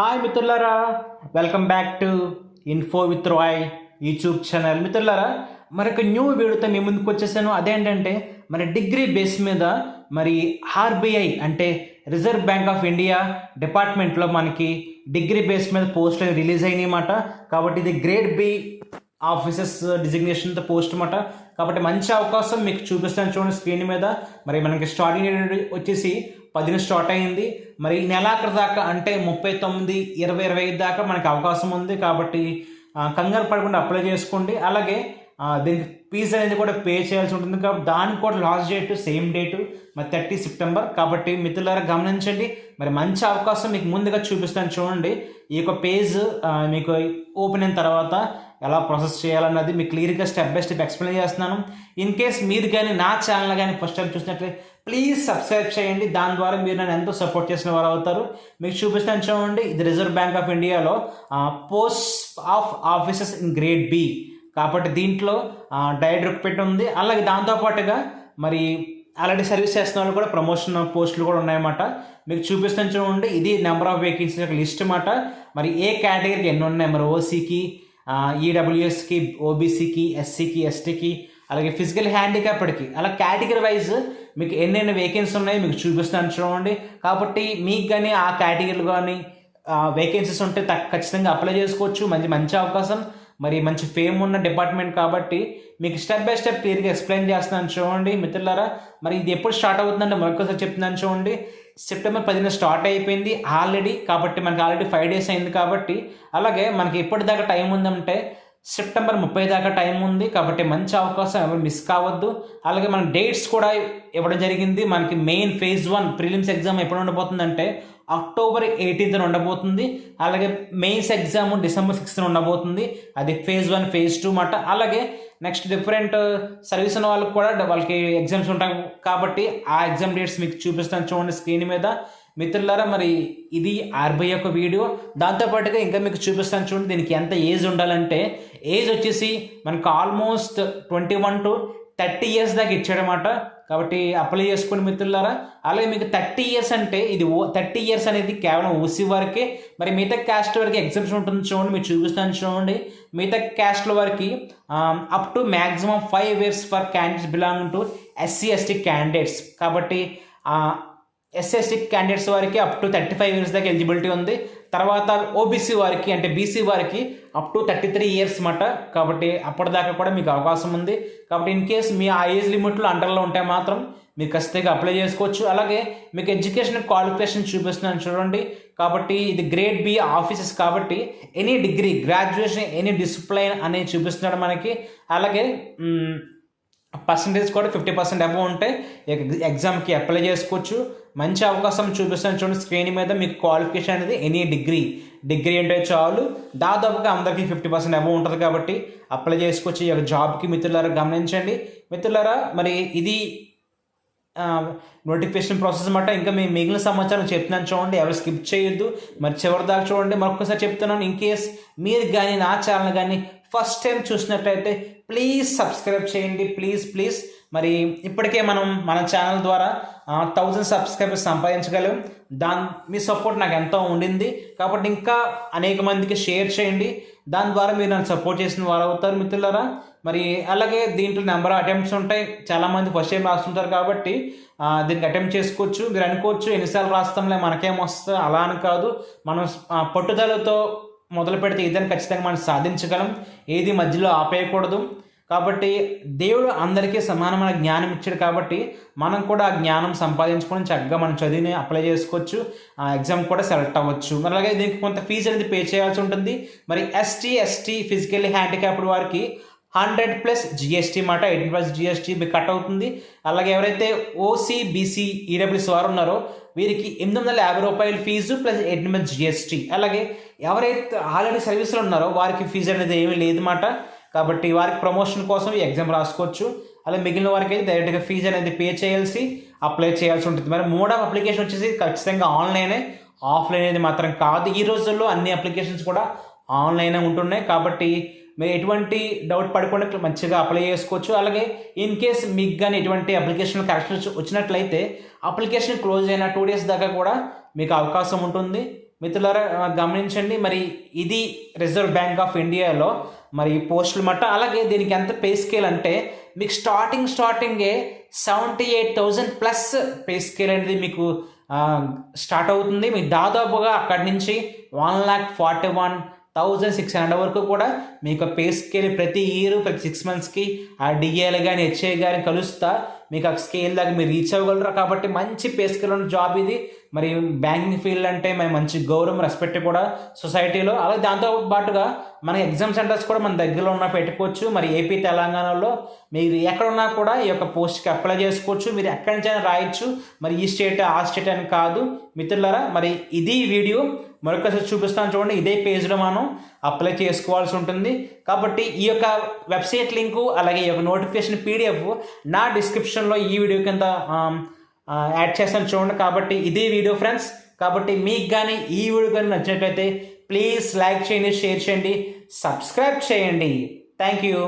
Hi మిత్రులారా, welcome back to info with Rai YouTube channel. మిత్రులారా, మరొక న్యూ వీడియోతో మీ ముందుకు వచ్చేసాను. అదేంటంటే మరి డిగ్రీ బేస్ మీద మరి ఆర్బీఐ అంటే రిజర్వ్ బ్యాంక్ ఆఫ్ ఇండియా డిపార్ట్మెంట్లో మనకి డిగ్రీ బేస్ మీద పోస్టులు రిలీజ్ అయినాయన్నమాట. కాబట్టి ఇది గ్రేడ్ బి ఆఫీసర్స్ డిజిగ్నేషన్తో పోస్ట్ అన్నమాట. కాబట్టి మంచి అవకాశం మీకు చూపిస్తాను చూడండి స్క్రీన్ మీద. మరి మనకి స్టార్టింగ్ వచ్చేసి 10న స్టార్ట్ అయింది. మరి ఈ నెలాఖరు దాకా అంటే 39, 20, 25 దాకా మనకి అవకాశం ఉంది. కాబట్టి కంగారు పడకుండా అప్లై చేసుకోండి. అలాగే దీనికి ఫీజు అనేది కూడా పే చేయాల్సి ఉంటుంది. కాబట్టి దానికి కూడా లాస్ట్ డేట్ సేమ్ డేటు మరి 30 సెప్టెంబర్. కాబట్టి మిత్రులారా గమనించండి. మరి మంచి అవకాశం మీకు ముందుగా చూపిస్తాను చూడండి. ఈ యొక్క పేజ్ మీకు ఓపెన్ అయిన తర్వాత ఎలా ప్రాసెస్ చేయాలన్నది మీకు క్లియర్గా స్టెప్ బై స్టెప్ ఎక్స్ప్లెయిన్ చేస్తున్నాను. ఇన్ కేస్ మీరు కానీ నా ఛానల్ కానీ ఫస్ట్ టైం చూసినట్లయితే ప్లీజ్ సబ్స్క్రైబ్ చేయండి. దాని ద్వారా మీరు నన్ను ఎంతో సపోర్ట్ చేసిన వారు అవుతారు. మీకు చూపిస్తాను చూడండి. ఇది రిజర్వ్ బ్యాంక్ ఆఫ్ ఇండియాలో post of officers in grade B. కాబట్టి దీంట్లో డైరెక్ట్ రిక్రూట్మెంట్ ఉంది. అలాగే దాంతోపాటుగా మరి ఆల్రెడీ సర్వీస్ చేస్తున్న వాళ్ళు కూడా ప్రమోషన్ పోస్టులు కూడా ఉన్నాయన్నమాట. మీకు చూపిస్తాను చూడండి. ఇది నెంబర్ ఆఫ్ వేకెన్సీ యొక్క లిస్ట్ అన్నమాట. మరి ఏ కేటగిరీకి ఎన్ని ఉన్నాయి, మరి ఓసీకి, ఈడబ్ల్యూఎస్కి, ఓబీసీకి, ఎస్సీకి, ఎస్టీకి, అలాగే ఫిజికల్ హ్యాండిక్యాప్డ్కి, అలా కేటగిరీ వైజ్ మీకు ఎన్నెన్ని వేకెన్సీ ఉన్నాయో మీకు చూపిస్తాను చూడండి. కాబట్టి మీకు కానీ ఆ కేటగిరీలు కానీ వేకెన్సీస్ ఉంటే ఖచ్చితంగా అప్లై చేసుకోవచ్చు. మంచి అవకాశం, మరి మంచి ఫేమ్ ఉన్న డిపార్ట్మెంట్. కాబట్టి మీకు స్టెప్ బై స్టెప్ క్లియర్గా ఎక్స్ప్లెయిన్ చేస్తున్నాను చూడండి మిత్రులారా. మరి ఇది ఎప్పుడు స్టార్ట్ అవుతుందంటే మరొకసారి చెప్తున్నాను చూడండి. సెప్టెంబర్ 10న స్టార్ట్ అయిపోయింది ఆల్రెడీ. కాబట్టి మనకి ఆల్రెడీ 5 days అయింది. కాబట్టి అలాగే మనకి ఎప్పటిదాకా టైం ఉందంటే సెప్టెంబర్ 30 దాకా టైం ఉంది. కాబట్టి మంచి అవకాశం, ఎవరు మిస్ కావద్దు. అలాగే మన డేట్స్ కూడా ఇవ్వడం జరిగింది. మనకి మెయిన్ ఫేజ్ 1 ప్రిలిమ్స్ ఎగ్జామ్ ఎప్పుడు ఉండబోతుందంటే అక్టోబర్ 18న ఉండబోతుంది. అలాగే మెయిన్స్ ఎగ్జామ్ డిసెంబర్ 6న ఉండబోతుంది. అది ఫేజ్ 1, ఫేజ్ 2 మాట. అలాగే నెక్స్ట్ డిఫరెంట్ సర్వీస్ ఉన్న వాళ్ళకి కూడా వాళ్ళకి ఎగ్జామ్స్ ఉంటాయి. కాబట్టి ఆ ఎగ్జామ్ డేట్స్ మీకు చూపిస్తాను చూడండి స్క్రీన్ మీద. మిత్రులారా, మరి ఇది ఆర్బీఐ యొక్క వీడియో. దాంతోపాటుగా ఇంకా మీకు చూపిస్తాను చూడండి. దీనికి ఎంత ఏజ్ ఉండాలంటే ఏజ్ వచ్చేసి మనకు ఆల్మోస్ట్ 21 to 30 years దాకా ఇచ్చాడనమాట. కాబట్టి అప్లై చేసుకోండి మిత్రులారా. అలాగే మీకు 30 years అంటే ఇది 30 years అనేది కేవలం ఓసీ వరకే. మరి మిగతా క్యాస్ట్ వరకు ఎగ్జామ్షన్ ఉంటుంది చూడండి. మీరు చూపిస్తాను చూడండి. మిగతా క్యాస్ట్ల వరకు up to maximum 5 years for candidates belong to SC ST candidates. కాబట్టి ఎస్సీ క్యాండిడేట్స్ వారికి అప్ టు 35 years దాకా ఎలిజిబిలిటీ ఉంది. తర్వాత ఓబీసీ వారికి అంటే బీసీ వారికి అప్ టు 33 years మాట. కాబట్టి అప్పటిదాకా కూడా మీకు అవకాశం ఉంది. కాబట్టి ఇన్ కేస్ మీ ఆ ఏజ్ లిమిట్లో అండర్లో ఉంటే మాత్రం మీరు ఖచ్చితంగా అప్లై చేసుకోవచ్చు. అలాగే మీకు ఎడ్యుకేషన్ క్వాలిఫికేషన్ చూపిస్తున్నాను చూడండి. కాబట్టి ఇది గ్రేడ్ బి ఆఫీసెస్ కాబట్టి any degree, graduation, any discipline అనేది చూపిస్తున్నాడు మనకి. అలాగే పర్సంటేజ్ కూడా 50% అబవ్ ఉంటే ఎగ్జామ్కి అప్లై చేసుకోవచ్చు. మంచి అవకాశం చూపిస్తాను చూడండి స్క్రీన్ మీద. మీకు క్వాలిఫికేషన్ అనేది ఎనీ డిగ్రీ అంటే చాలు. దాదాపుగా అందరికీ 50% అబవ్ ఉంటుంది. కాబట్టి అప్లై చేసుకోవచ్చు ఈ యొక్క జాబ్కి. మిత్రులారా గమనించండి. మిత్రులారా, మరి ఇది నోటిఫికేషన్ ప్రాసెస్ అన్నమాట. ఇంకా మేము మిగిలిన సమాచారం చెప్తున్నాను చూడండి. ఎవరు స్కిప్ చేయొద్దు. మరి చివరి దాకా చూడండి. మరొకసారి చెప్తున్నాను, ఇన్ కేస్ మీరు కానీ నా ఛానల్ కానీ ఫస్ట్ టైం చూసినట్లయితే ప్లీజ్ సబ్స్క్రైబ్ చేయండి. ప్లీజ్. మరి ఇప్పటికే మనం మన ఛానల్ ద్వారా 1000 సబ్స్క్రైబర్స్ సంపాదించగలం. మీ సపోర్ట్ నాకు ఎంతో ఉండింది. కాబట్టి ఇంకా అనేక మందికి షేర్ చేయండి. దాని ద్వారా మీరు నన్ను సపోర్ట్ చేసిన వారు అవుతారు మిత్రులారా. మరి అలాగే దీంట్లో నెంబర్ ఆఫ్ అటెంప్ట్స్ ఉంటాయి. చాలామంది ఫస్ట్ టైం రాస్తుంటారు. కాబట్టి దీనికి అటెంప్ట్ చేసుకోవచ్చు. మీరు అనుకోవచ్చు ఎన్నిసార్లు రాస్తాంలే మనకేం వస్తుంది, అలా అని కాదు. మనం పట్టుదలతో మొదలు పెడితే ఏదైనా ఖచ్చితంగా మనం సాధించగలం. ఏది మధ్యలో ఆపేయకూడదు. కాబట్టి దేవుడు అందరికీ సమానమైన జ్ఞానం ఇచ్చాడు. కాబట్టి మనం కూడా ఆ జ్ఞానం సంపాదించుకొని చక్కగా మనం చదివిని అప్లై చేసుకోవచ్చు. ఆ ఎగ్జామ్ కూడా సెలెక్ట్ అవ్వచ్చు. అలాగే దీనికి కొంత ఫీజు అనేది పే చేయాల్సి ఉంటుంది. మరి ఎస్టీ ఫిజికల్లీ హ్యాండిక్యాప్డ్ వారికి 100+ GST మాట, 18+ GST మీకు కట్ అవుతుంది. అలాగే ఎవరైతే ఓసీ, బీసీ, ఈడబ్ల్యూఎస్ వారు ఉన్నారో వీరికి 850 రూపాయలు ఫీజు ప్లస్ 18+ GST. అలాగే ఎవరైతే ఆల్రెడీ సర్వీస్లో ఉన్నారో వారికి ఫీజు అనేది ఏమీ లేదన్నమాట. కాబట్టి వారికి ప్రమోషన్ కోసం ఈ ఎగ్జామ్ రాసుకోవచ్చు. అలా మిగిలిన వారికి అయితే డైరెక్ట్గా ఫీజు అనేది పే చేయాల్సి అప్లై చేయాల్సి ఉంటుంది. మరి మోడ్ ఆఫ్ అప్లికేషన్ వచ్చేసి ఖచ్చితంగా ఆన్లైనే, ఆఫ్లైన్ అనేది మాత్రం కాదు. ఈ రోజుల్లో అన్ని అప్లికేషన్స్ కూడా ఆన్లైనే ఉంటున్నాయి. కాబట్టి మీరు ఎటువంటి డౌట్ పడకుండా మంచిగా అప్లై చేసుకోవచ్చు. అలాగే ఇన్ కేస్ మీకు కానీ ఎటువంటి అప్లికేషన్ కరెక్షన్స్ వచ్చినట్లయితే అప్లికేషన్ క్లోజ్ అయిన 2 days దాకా కూడా మీకు అవకాశం ఉంటుంది. మిత్రులారా గమనించండి. మరి ఇది రిజర్వ్ బ్యాంక్ ఆఫ్ ఇండియాలో మరి పోస్టుల మట్ట. అలాగే దీనికి ఎంత పే స్కేల్ అంటే మీకు స్టార్టింగే 78,000 ప్లస్ పే స్కేల్ అనేది మీకు స్టార్ట్ అవుతుంది. మీకు దాదాపుగా అక్కడి నుంచి 1,41,600 వరకు కూడా మీకు పే స్కేల్ ప్రతి ఇయర్ ప్రతి 6 మంత్స్కి ఆ డిఏలు కానీ హెచ్ఏ కానీ కలుస్తా మీకు ఆ స్కేల్ దాకా మీరు రీచ్ అవ్వగలరు. కాబట్టి మంచి పే స్కేల్ ఉన్న జాబ్ ఇది. మరి బ్యాంకింగ్ ఫీల్డ్ అంటే మేము మంచి గౌరవం రెస్పెక్ట్ కూడా సొసైటీలో. అలాగే దాంతో పాటుగా మన ఎగ్జామ్ సెంటర్స్ కూడా మన దగ్గరలో ఉన్న పెట్టుకోవచ్చు. మరి ఏపీ తెలంగాణలో మీరు ఎక్కడున్నా కూడా ఈ యొక్క పోస్ట్కి అప్లై చేసుకోవచ్చు. మీరు ఎక్కడి నుంచైనా రాయొచ్చు. మరి ఈ స్టేట్ ఆ స్టేట్ అని కాదు మిత్రులారా. మరి ఇది వీడియో మరొకసారి చూపిస్తాను చూడండి. ఇదే పేజ్లో మనం అప్లై చేసుకోవాల్సి ఉంటుంది. కాబట్టి ఈ యొక్క వెబ్సైట్ లింకు అలాగే ఈ యొక్క నోటిఫికేషన్ పీడిఎఫ్ నా డిస్క్రిప్షన్లో ఈ వీడియో కింద యాడ్ చేస్తాను చూడండి. కాబట్టి ఇదే వీడియో ఫ్రెండ్స్. కాబట్టి మీకు కానీ ఈ వీడియో కానీ నచ్చినట్లయితే ప్లీజ్ లైక్ చేయండి, షేర్ చేయండి, సబ్స్క్రైబ్ చేయండి. Thank you.